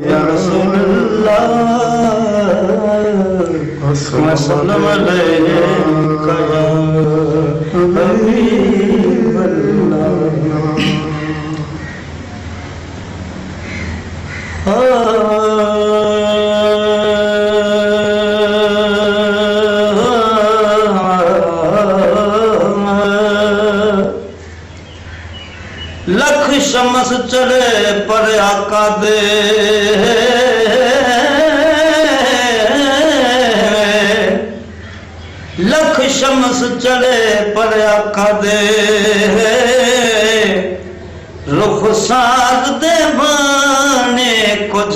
या रसूलल्लाह वसल्लम अलैका या हबीबल्लाह। लख शमस चढ़े पर आका दे, लख शमस चढ़े पर आका दे, रुख साध दे बाने कुछ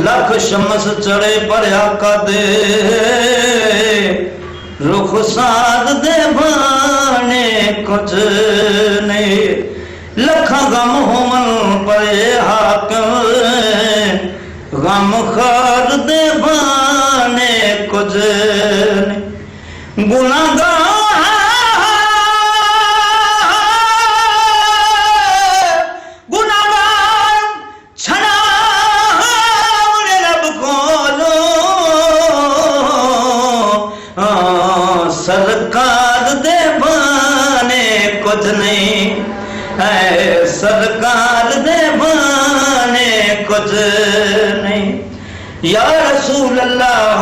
लख शमस चढ़े पर आका दे, रुख साध दे बाने कुछ नहीं। लखा गम होमन पर हाकम, गम खार दे बाने कुछ नहीं। गुनाहगार सरकार दे बाने कुछ नहीं है, सरकार दे बाने कुछ नहीं। या रसूल अल्लाह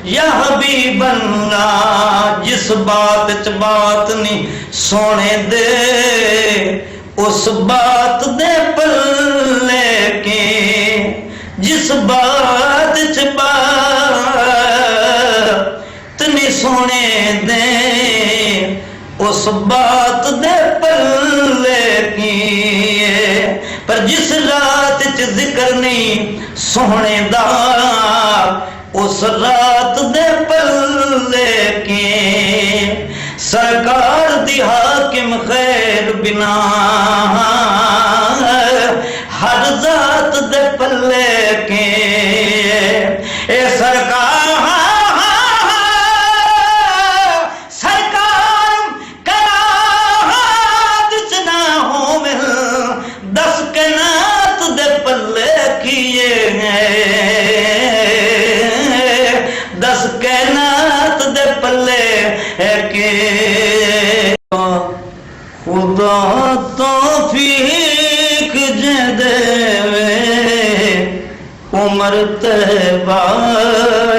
या हबीब अल्लाह, जिस बात च बात नहीं सोने दे, उस बात दे पल्ले के, जिस बात च सोने दे, उस बात दे पल्ले की। पर जिस रात च जिक्र नहीं सोने दा, उस रात दे पल्ले की। सरकार दी हाकिम खैर बिना, हर जात दे पल्ले के। ए सरकार दस कैनात दे पल्ले के। खुदा तौफीक जे देवे, उम्र तैबा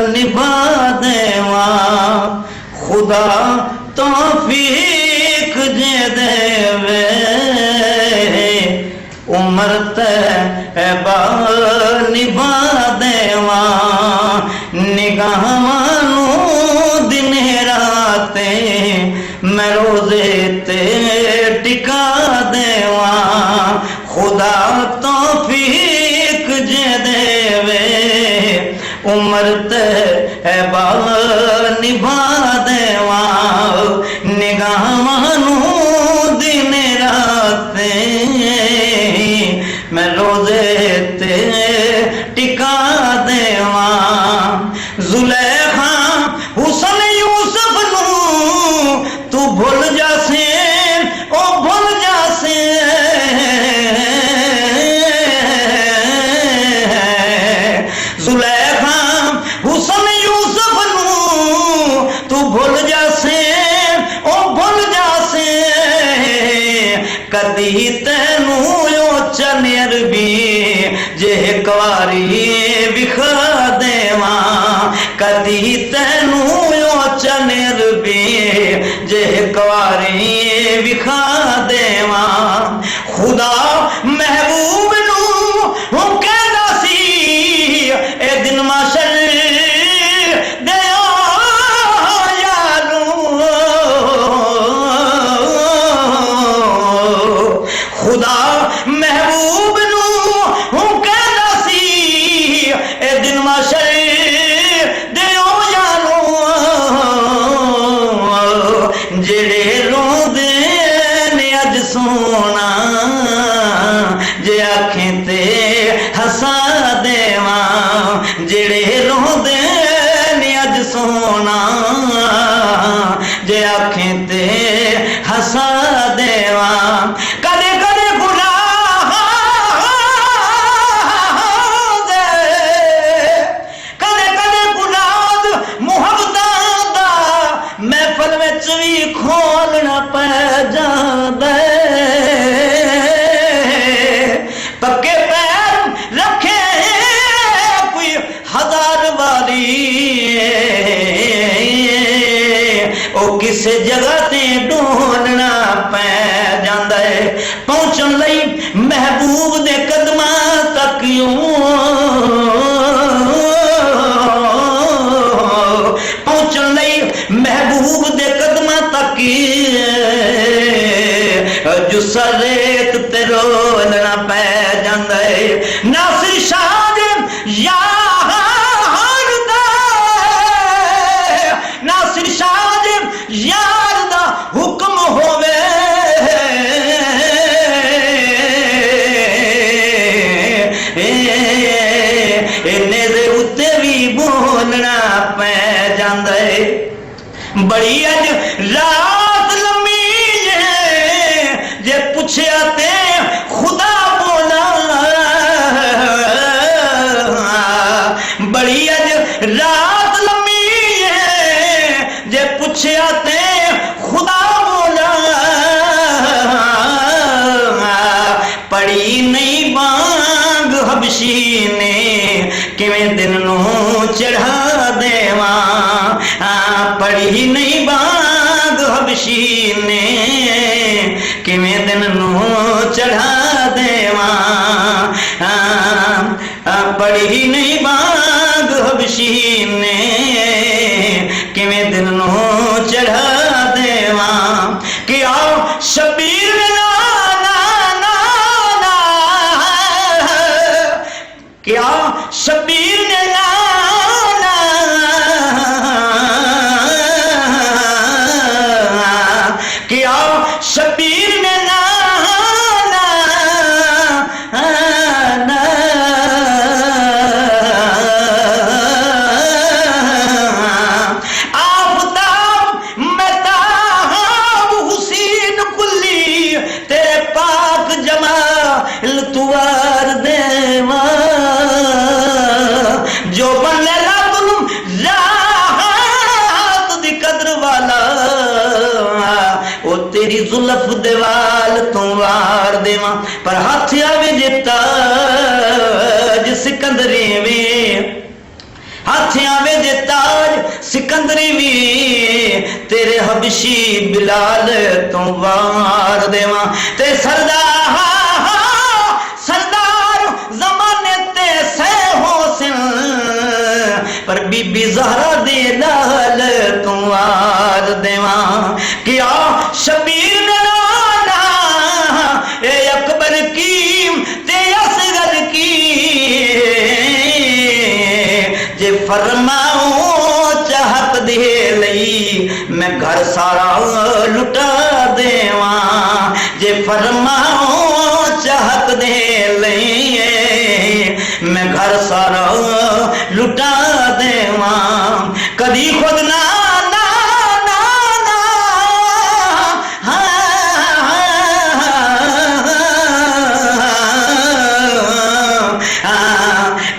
निभा देवा। खुदा तौफीक जे देवे, उम्र तैबा निभा देवा। निगाहानू दिन राते मैं रोजे ते टिका देवा। खुदा तौफीक जे देवे, उम्र तैबा निभा देवा। निगाहानू दिन राते मैं रोजे ते टिका देवा। जुलेखा हुसन यूसुफ नू तू भूल जासे, ओ भूल जासे। जुलेखा हुसन यूसुफ नू तू भूल जासे, ओ भूल जासे। कदी तेनू चनेर भी जे कवारी विखा देवा। कदी तेनू चनेर भी जे कवारी विखा देवा। खुदा महबूब नू हूं कहदा सी, ए दिन माशर दे यारू। खुदा महबूब नू हूं कहदा सी, ए दिन माशर दे यारो। जेड़े रोंदे ने अज सोना, जे आखें ते हसा देवा। जेड़े रोंदे ने अज सोना, जे आखें ते हसा दे ओ किसे जगह ते ढूंढना पै जांदा है पहुंचण लई महबूब दे कदमां तक पहुंचण लई महबूब दे कदमां तक जुस्सा रेत ते रोलना पै जांदा है नासिर शाह यार दा नासिर शाह यार दा हुक्म होवे इन्ने दे उत्ते भी बोलना पै जांदा है बड़ी अज रात लम्मी जे पूछया ते खुदा बोला बड़ी अज रात लम्मी जे पूछया ते खुदा बोला पड़ी नहीं बांग हबशी ने किवें दिन नू चढ़ा देवा पड़ी नहीं बांग हबशी ने किवें दिन नू चढ़ा देवा पड़ी नहीं बांग हबशी ने किवें दिन नू चढ़ा देवा कि आओ शबीर ना ना ना ना क्या शबीर ने ना क्या शबीर ने ना आफ्ताब महताब हुसैन कुल्ली तेरे पाक जमाल तुवार देवा जो बने तुम राहत दी कदर वाला ओ तेरी जुल्फ देवाल तू वार देवा पर हाथ आवे जिता सिकंदरी वे हाथ आवे जे ताज सिकंदरी भी तेरे हबशी बिलाल तू वार देवा ते सरदार सरदार जमाने ते से होसिन पर बीबी ज़हरा दे लाल तू वार देवा क्या शबीर नाना ए अकबर की ते असगर की जे फरमाओ चाहत दे लई मैं घर सारा लुटा देवा जे फरमाओ चाहत दे लई मैं घर सारा लुटा देवा कदी खुद ना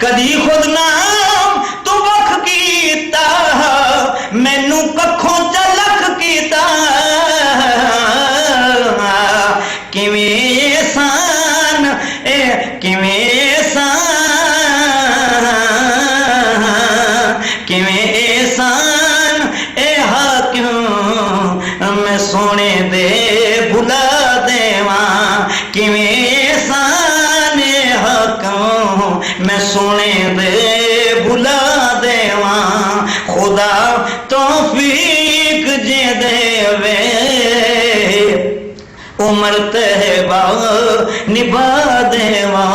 कदी खुद ना तू वख कीता मैनू कखों चलख कीता किवें सान ए किवें सान किवें सान ए हाकिम मैं सोने दे भुला देवा किवें सान ए हाकिम मैं सोने दे भुला देवा खुदा तौफीक जे देवे उम्र तहबा निभा देवा।